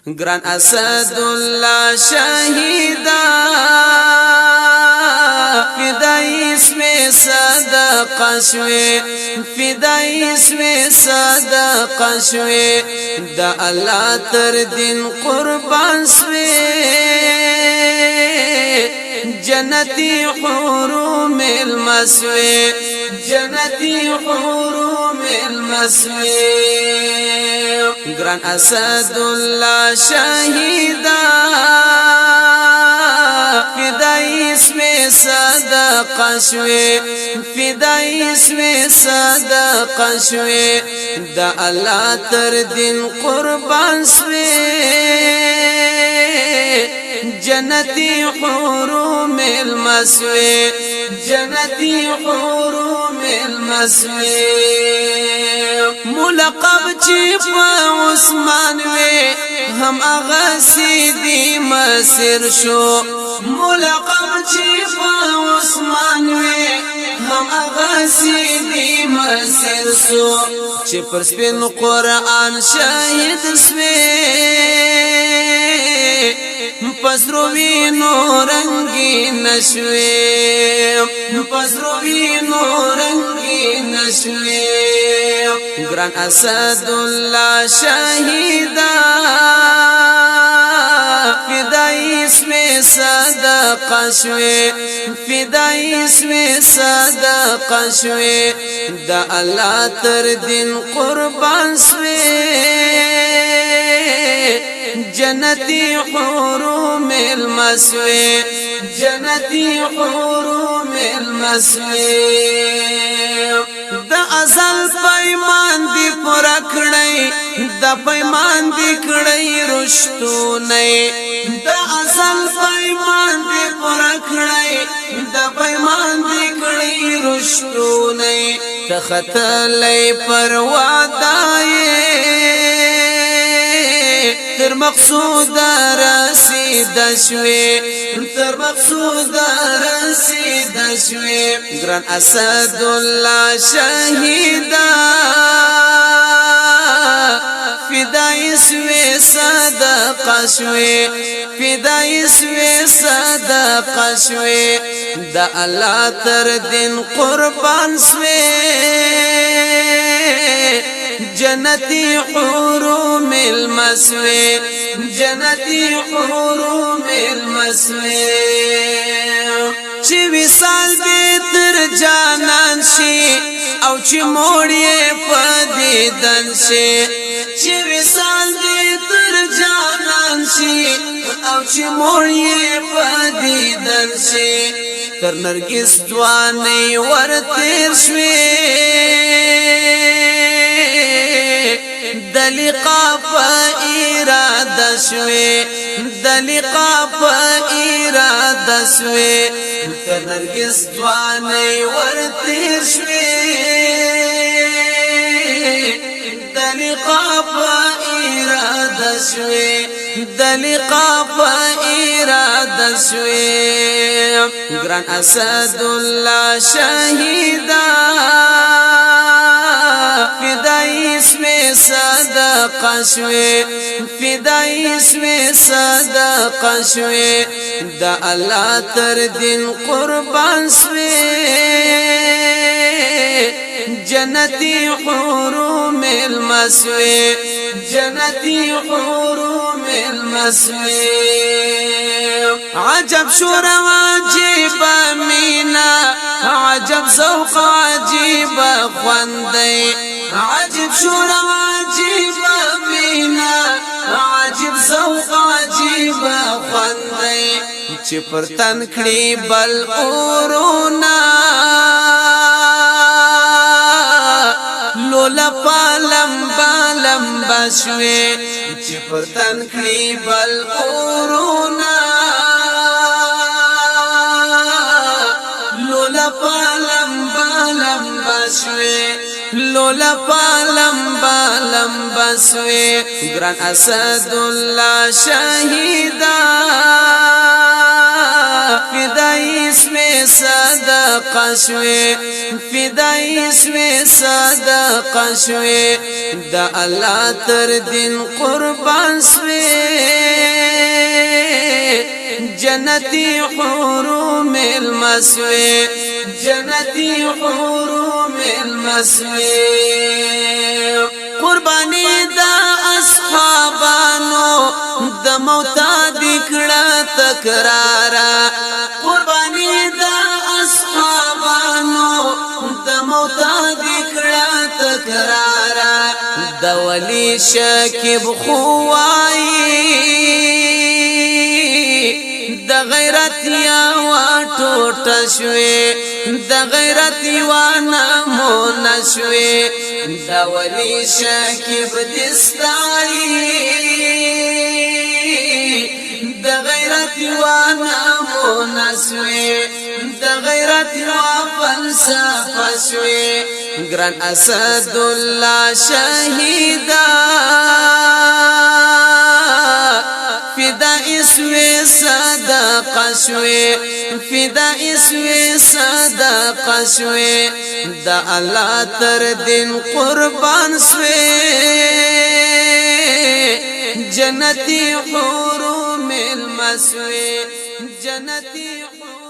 گران اسد الله شهیدا فدای اسم صدقه شوی فدای اسم صدقه شوی دا الله تر دین قربان شوی جنتی حروم المسوی جنتی حروم المسوی گران اسد الله شهیدا فدای اسم صدقه شوی فدای اسم صدقه شوی دا الله تر دین قربان شوی جنتی حروم المسوی جنتی حروم المسوی ملقب چی پا عثمان وی هم اغا سیدی مسیر شو ملقب چی پا عثمان وی هم اغا سیدی مسیر شو چی پر سپین قرآن شاہد سوی پسروی نو رنگی نشوی پسروی نو رنگی نشوی گران اسد الله شهیدا فدای اسم صدقه شوی فدای اسم صدقه شوی دا الله تر دین قربان شوی جنتی حروم المسوی جنتی حروم المسوی دا ازل پیمان دی پورا کړی دا پیمان دی کړی رشتو نه دا ازل پیمان دی پورا کړی دا پیمان دی کړی رشتو نه تختلې پروادای تر مقصود رسید شوی تر مقصود رسید شوی گران اسد الله شهیدا فدای اسم صدقه شوی فدای اسم صدقه شوی دا الله تر دین قربان شوی جنتی حروم المسوی جنتی حروم المسوی چی وصال دې تر جانان شي او چې موړې په دیدن شي چی وصال دې تر جانان شي او چې موړې په دیدن شي تر نرګس دوانې ورتیر شوي دلقا پا اراده شوی دلقا پا اراده شوی تنرگس دوانی ورتیر شوی دلقا پا اراده شوی دلقا پا اراده شوی گران اسد الله شهیدا فدای اسم صدقه شوی فدای اسم صدقه شوی دا الله تر دین قربان شوی جنتی حروم المسوی جنتی حروم المسوی عجب شور واجب مینا عجب ذوق عجیب خوندی عجب شور عجیب مینا عجب ذوق عجیب خوندی چې پر تن کړي بل اورونا لولا پالم بالم بشوي چې پر تن کړي بل اورونا لولا پالم بالم بشوي لولا پالم بالم بسوی گران اسد الله شهیدا فدای اسم صدقه شوی فدای اسم صدقه شوی دا الله تر دین قربان شوی جنتی حورو مل مسوی جنتی حورو مل مسوی قربانی دا اصحابانو د موتا دکړه تکرارا قربانی دا اصحابانو د موتا دکړه تکرارا د ولی شکیب خوای د غیرت یا واټو شوي د غیرت یا نمونه شوي د ولی شکیب دستای د غیرت یا نمونه شوي د غیرت یا فلسفه شوي ګران اسد الله شهیدا فدا اسوی صدقه شوی فدا اسوی صدقه شوی دا الله تر دین قربان شوی جنتی حور مل مسوی جنتی حور